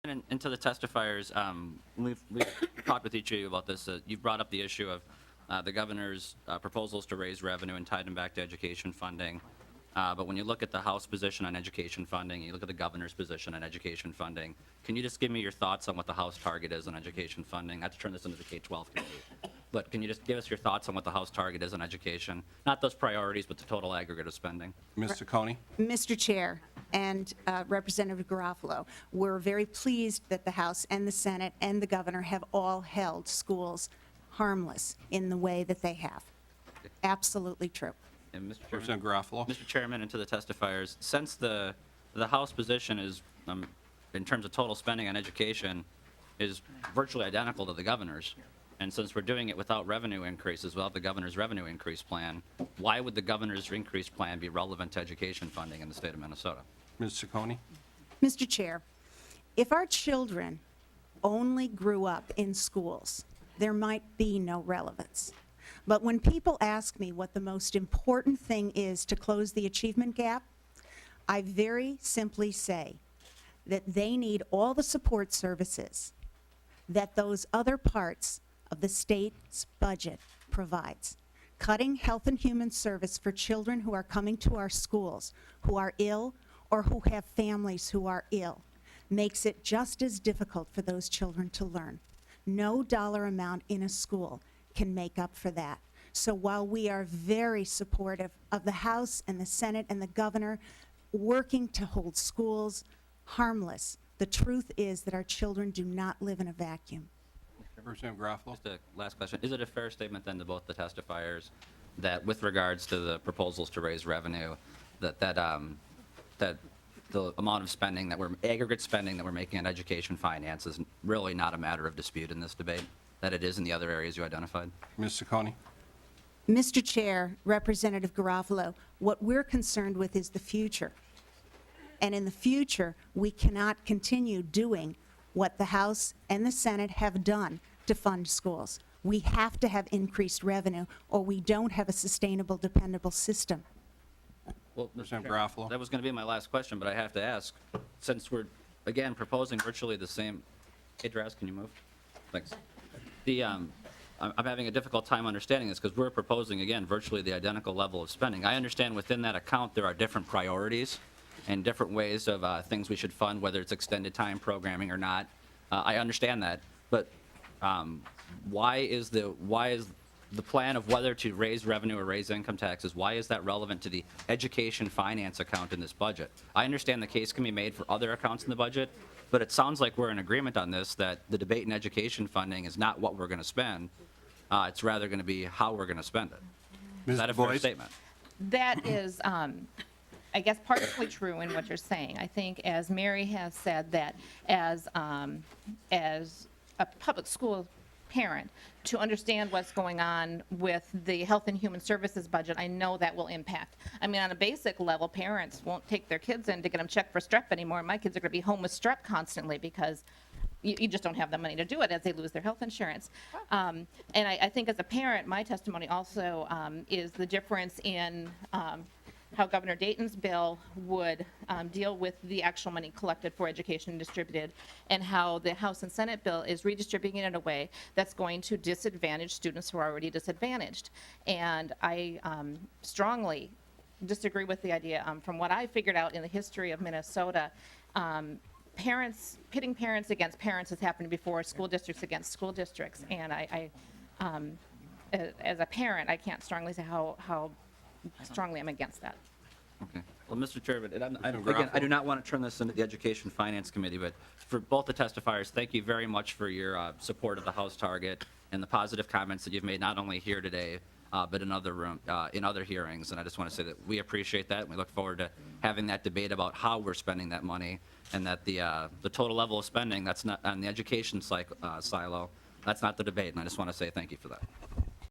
And to the testifiers, we've talked with each of you about this. You brought up the issue of the governor's proposals to raise revenue and tied them back to education funding. But when you look at the House position on education funding, you look at the governor's position on education funding, can you just give me your thoughts on what the House target is on education funding? Not to turn this into the K-12 committee, but can you just give us your thoughts on what the House target is on education? Not those priorities, but the total aggregate of spending. Mr. Coney? Mr. Chair and Representative Garofalo, we're very pleased that the House and the Senate and the governor have all held schools harmless in the way that they have. Absolutely true. And Mr. Chairman, Representative Garofalo? Mr. Chairman, and to the testifiers, since the House position is, in terms of total spending on education, is virtually identical to the governor's, and since we're doing it without revenue increases, without the governor's revenue increase plan, why would the governor's increase plan be relevant to education funding in the state of Minnesota? Mr. Coney? Mr. Chair, if our children only grew up in schools, there might be no relevance. But when people ask me what the most important thing is to close the achievement gap, I very simply say that they need all the support services that those other parts of the state's budget provides. Cutting health and human service for children who are coming to our schools, who are ill or who have families who are ill, makes it just as difficult for those children to learn. No dollar amount in a school can make up for that. So while we are very supportive of the House and the Senate and the governor working to hold schools harmless, the truth is that our children do not live in a vacuum. Representative Garofalo? Just a last question. Is it a fair statement then to both the testifiers that with regards to the proposals to raise revenue, that the amount of spending aggregate spending that we're making on education finance is really not a matter of dispute in this debate, that it is in the other areas you identified? Mr. Coney? Mr. Chair, Representative Garofalo, what we're concerned with is the future. And in the future, we cannot continue doing what the House and the Senate have done to fund schools. We have to have increased revenue, or we don't have a sustainable, dependable system. Well, Mr. Representative Chairman, Garofalo? that was going to be my last question, but I have to ask, since we're, again, proposing virtually the same. Hey, Draz, can you move? Thanks. I'm having a difficult time understanding this because we're proposing, again, virtually the identical level of spending. I understand within that account there are different priorities and different ways of things we should fund, whether it's extended time programming or not. I understand that, but why is the plan of whether to raise revenue or raise income taxes, why is that relevant to the education finance account in this budget? I understand the case can be made for other accounts in the budget, but it sounds like we're in agreement on this, that the debate in education funding is not what we're going to spend. It's rather going to be how we're going to spend it. Is that a fair statement? That is, I guess, partially true in what you're saying. I think, as Mary has said, that as a public school parent, to understand what's going on with the health and human services budget, I know that will impact. I mean, on a basic level, parents won't take their kids in to get them checked for strep anymore. My kids are going to be home with strep constantly because you just don't have the money to do it as they lose their health insurance. And I think as a parent, my testimony also is the difference in how Governor Dayton's bill would deal with the actual money collected for education and distributed, and how the House and Senate bill is redistributing it in a way that's going to disadvantage students who are already disadvantaged. And I strongly disagree with the idea. From what I figured out in the history of Minnesota, pitting parents against parents has happened before, school districts against school districts. And as a parent, I can't strongly say how strongly I'm against that. Okay. Well, Mr. Chairman, and again, I do not want to turn this into the Education Finance Committee, but for both the testifiers, thank you very much for your support of the House target and the positive comments that you've made not only here today, but in other hearings. And I just want to say that we appreciate that, and we look forward to having that debate about how we're spending that money, and that the total level of spending that's not on the education silo, that's not the debate. And I just want to say thank you for that.